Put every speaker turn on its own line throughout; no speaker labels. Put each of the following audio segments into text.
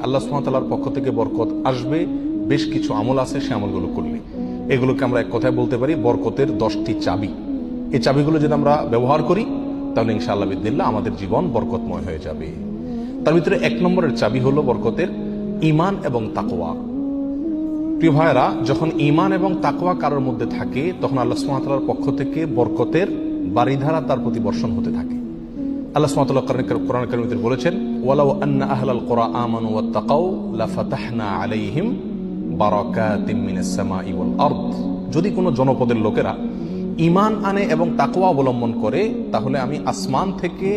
আল্লাহ সুবহানাহু ওয়া তাআলার পক্ষ থেকে বরকত আসবে বেশ কিছু আমল আছে, সে আমলগুলো করলে। এগুলোকে আমরা এক কথায় বলতে পারি বরকতের 10টি চাবি। এই চাবিগুলো যদি আমরা ব্যবহার করি তাহলে ইনশাআল্লাহ বিদিনিল্লাহ আমাদের জীবন বরকতময় হয়ে যাবে। তার ভিতরে 1 নম্বরের চাবি হলো বরকতের ঈমান এবং তাকওয়া। প্রিয় ভাইয়েরা, যখন ঈমান এবং তাকওয়া কারোর মধ্যে থাকে তখন আল্লাহ সুবহানাহু ওয়া তাআলার পক্ষ থেকে বরকতের বারিধারা তার প্রতি বর্ষণ হতে থাকে। আল্লাহ সুবহানাহু ওয়া তাআলা কোরআন কারীমে বলেছেন, ওয়ালাউ আন্না আহলাল কুরা আমানু ওয়াত্তাকাউ লাফাতাহনা আলাইহিম বারাকাতিম মিনাস সামাই ওয়াল আরদ। যদি কোনো জনপদের লোকেরা ঈমান আনে এবং তাকওয়া অবলম্বন করে তাহলে আমি আসমান থেকে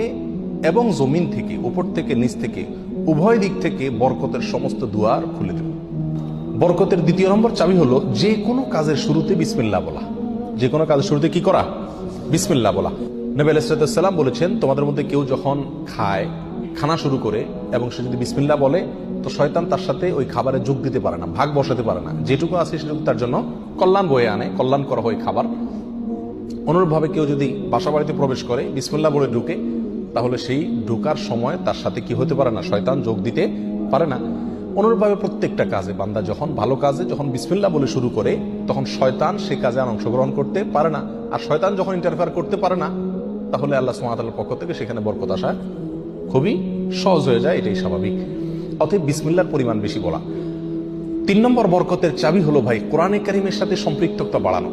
এবং জমিন থেকে, উপর থেকে নিচ থেকে, উভয় দিক থেকে বরকতের সমস্ত দুয়ার খুলে দেব। বরকতের 2 নম্বর চাবি হলো যে কোনো কাজের শুরুতে বিসমিল্লাহ বলা। যে কোনো কাজের শুরুতে কি করা? বিসমিল্লাহ বলা। নবী আলাইহিস সালাম বলেছেন, তোমাদের মধ্যে কেউ যখন খানা শুরু করে এবং সে যদি বিসমিল্লাহ বলে তো শয়তান তার সাথে ওই খাবারে যোগ দিতে পারে না, ভাগ বসাতে পারে না। যেটুকু আছে সেটুকু তার জন্য কল্যাণ বয়ে আনে, কল্যাণ করা হয় খাবার। অনুরূপভাবে কেউ যদি বাসা বাড়িতে প্রবেশ করে বিসমিল্লাহ বলে ঢুকে তাহলে সেই ঢোকার সময় তার সাথে কি হতে পারে না? শয়তান যোগ দিতে পারে না। অনুরূপভাবে প্রত্যেকটা কাজে বান্দা যখন ভালো কাজে যখন বিসমিল্লাহ বলে শুরু করে তখন শয়তান সে কাজে আর অংশগ্রহণ করতে পারে না। আর শয়তান যখন ইন্টারফেয়ার করতে পারে না তাহলে আল্লাহ সুবহানাহু ওয়া তাআলার পক্ষ থেকে সেখানে বরকত আসা খুবই সহজ হয়ে যায়, এটাই স্বাভাবিক। অতএব বিসমিল্লাহর পরিমাণ বেশি বলা। 3 নম্বর বরকতের চাবি হলো ভাই কোরআনে কারীমের সাথে সম্পৃক্ততা বাড়ানো।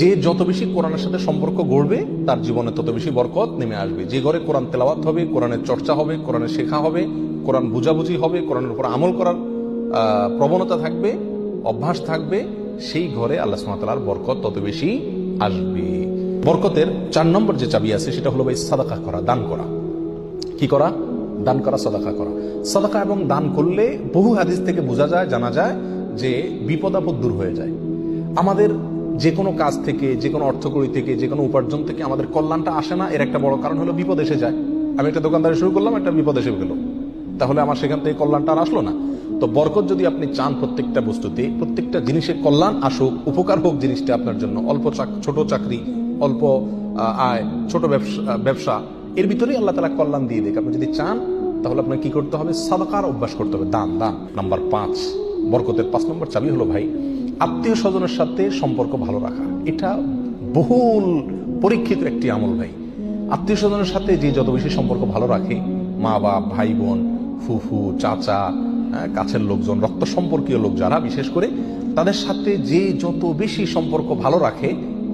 যে যত বেশি কোরআনের সাথে সম্পর্ক গড়বে তার জীবনে তত বেশি বরকত নেমে আসবে। যে ঘরে কোরআন তেলাওয়াত হবে, কোরআনের চর্চা হবে, কোরআনের শেখা হবে, কোরআন বুঝাবুঝি হবে, কোরআনের উপর আমল করার প্রবণতা থাকবে, অভ্যাস থাকবে, সেই ঘরে আল্লাহ সুবহানাহু ওয়া তাআলার বরকত তত বেশি আসবে। বরকতের 4 নম্বর যে চাবি আছে সেটা হলো ভাই সাদাকা করা, দান করা। কি করা? দান করা, সাদাকা করা। সাদাকা এবং দান করলে বহু হাদিস থেকে বোঝা যায়, জানা যায় যে বিপদ আপদ দূর হয়ে যায়। আমাদের যে কোনো কাজ থেকে, যে কোনো অর্থকড়ি থেকে, যে কোনো উপার্জন থেকে আমাদের কল্যাণটা আসে না, এর একটা বড় কারণ হলো বিপদ এসে যায়। আমি একটা দোকানদারি শুরু করলাম, একটা বিপদ এসে গেল, তাহলে আমার সেখান থেকে কল্যাণটা আর আসলো না। তো বরকত যদি আপনি চান প্রত্যেকটা বস্তুতে, প্রত্যেকটা জিনিসের কল্যাণ আসুক, উপকার হোক জিনিসটা আপনার জন্য, অল্প ছোট চাকরি, অল্প আয়, ছোট ব্যবসা, এর ভিতরেই আল্লাহ তাআলা কল্যাণ দিয়ে দেখ। আপনি যদি চান তাহলে আপনাকে কি করতে হবে? সাদাকার অভ্যাস করতে হবে, দান। নাম্বার 5, বরকতের 5 নম্বর চাবি হলো ভাই আত্মীয় স্বজনের সাথে সম্পর্ক ভালো রাখা। এটা বহুল পরীক্ষিত একটি আমল ভাই। আত্মীয় স্বজনের সাথে যে যত বেশি সম্পর্ক ভালো রাখে, মা বাপ, ভাই বোন, ফুফু, চাচা, কাছের লোকজন, রক্ত সম্পর্কীয় লোক যারা, বিশেষ করে তাদের সাথে যে যত বেশি সম্পর্ক ভালো রাখে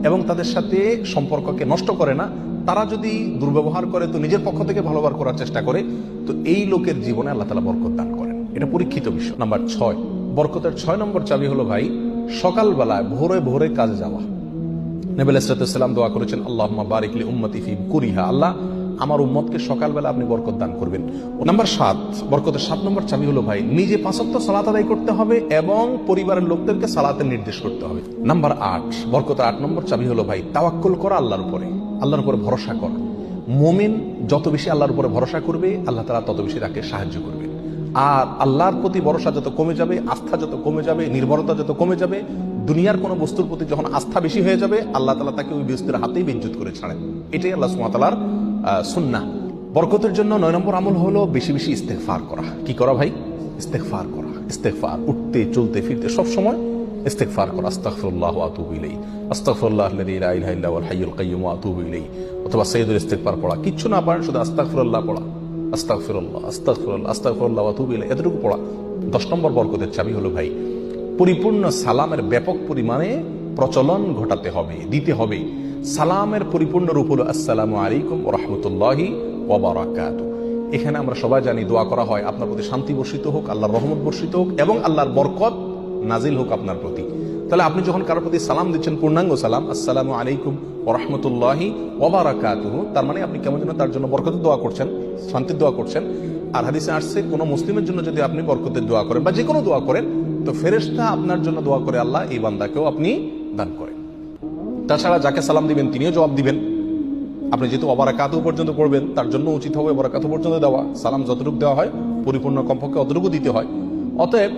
এবং তাদের সাথে সম্পর্ককে নষ্ট করে না, তারা যদি দুর্ব্যবহার করে তো নিজের পক্ষ থেকে ভালো ব্যবহার করার চেষ্টা করে, তো এই লোকের জীবনে আল্লাহ তাআলা বরকত দান করেন। এটা পরীক্ষিত বিষয়। নাম্বার 6, বরকতের 6 নম্বর চাবি হলো ভাই সকালবেলায় ভোরে ভোরে কাজে যাওয়া। নবী আলাইহিস সালাম দোয়া করেছেন, আল্লাহুম্মা বারিক লি উম্মতি ফি বুকুরিহা, আল্লাহ আমার উম্মতকে সকালবেলা আপনি বরকত দান করবেন। নাম্বার 7, বরকতের 7 নম্বর চাবি হলো ভাই নিজে 5 ওয়াক্ত সালাত আদায় করতে হবে এবং পরিবারের লোকদেরকে সালাতের নির্দেশ করতে হবে। নাম্বার 8, বরকতের 8 নম্বর চাবি হলো ভাই তাওয়াক্কুল করা, আল্লাহর উপরে, আল্লাহর উপরে ভরসা করা। মুমিন যত বেশি আল্লাহর উপরে ভরসা করবে আল্লাহ তাআলা তত বেশি তাকে সাহায্য করবে। আর আল্লাহর প্রতি ভরসা যত কমে যাবে, আস্থা যত কমে যাবে, নির্ভরতা যত কমে যাবে, দুনিয়ার কোনো বস্তুর প্রতি যখন আস্থা বেশি হয়ে যাবে আল্লাহ তাআলা তাকে ওই বস্তুর হাতেই বিদ্যুৎ করে ছাড়েন। এটাই আল্লাহ সুবহানাহু ওয়া তাআলার সুন্নাহ। বরকতের জন্য 9 নম্বর আমল হলো বেশি বেশি ইস্তেগফার করা। কি করা ভাই? ইস্তেগফার করা। ইস্তেগফার, উঠতে চলতে ফিরতে সব সময় ইস্তেগফার করা। আস্তাগফিরুল্লাহ ওয়া আতুবু ইলাইহি, আস্তাগফিরুল্লাহাল্লাযী লা ইলাহা ইল্লা হুয়াল হাইয়ুল কাইয়্যুম ওয়া আতুবু ইলাইহি, অথবা সাইয়্যিদুল ইস্তেগফার পড়া। কিচ্ছু না পারেন শুধু আস্তাগফিরুল্লাহ পড়া, আস্তাগফিরুল্লাহ, আস্তাগফিরুল্লাহ, আস্তাগফিরুল্লাহ ওয়া আতুবু ইলাইহি, এতটুকু পড়া। 10 নম্বর বরকতের চাবি হলো ভাই পরিপূর্ণ সালামের ব্যাপক পরিমাণে প্রচলন ঘটাতে হবে, দিতে হবে। সালামের পরিপূর্ণ রূপ হলো আসসালামু আলাইকুম ওয়া রাহমাতুল্লাহি ওয়া বারাকাতুহু। এখানে আমরা সবাই জানি দোয়া করা হয় আপনার প্রতি শান্তি বর্ষিত হোক, আল্লাহর রহমত বর্ষিত হোক এবং আল্লাহর বরকত নাজিল হোক আপনার প্রতি। তাহলে আপনি যখন কারোর প্রতি সালাম দিচ্ছেন, পূর্ণাঙ্গ সালাম, আসসালামু আলাইকুম ওয়া রাহমাতুল্লাহি ওয়া বারাকাতুহু, তার মানে আপনি কেমন যেন তার জন্য বরকতের দোয়া করছেন, শান্তির দোয়া করছেন। আর হাদিসে আসছে কোন মুসলিমের জন্য যদি আপনি বরকতের দোয়া করেন বা যে কোনো দোয়া করেন তো ফেরেশতা আপনার জন্য দোয়া করে আল্লাহ এই বান্দাকেও আপনি দান করেন। তাছাড়া যাকে সালাম দিবেন তিনিও জবাব দিবেন। আপনি যেহেতু ওয়াবারাকাতু পর্যন্ত পড়বেন তার জন্য উচিত হবে ওয়াবারাকাতু পর্যন্ত দেওয়া। সালাম যতটুকু দেওয়া হয় পরিপূর্ণ কমপক্ষে অতটুকু দিতে হয়। অতএব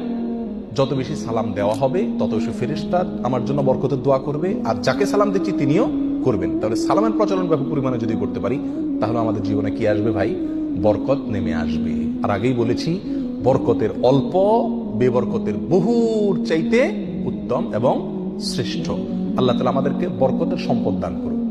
যত বেশি সালাম দেওয়া হবে তত বেশি ফেরেশতা আমার জন্য বরকতের দোয়া করবে, আর যাকে সালাম দিচ্ছি তিনিও করবেন। তাহলে সালামের প্রচলন ব্যাপক পরিমাণে যদি করতে পারি তাহলে আমাদের জীবনে কি আসবে ভাই? বরকত নেমে আসবে। আর আগেই বলেছি বরকতের অল্প বেবরকতের বহুর চাইতে উত্তম এবং শ্রেষ্ঠ। আল্লাহ তাআলা আমাদেরকে বরকতের সম্পদ দান করুন।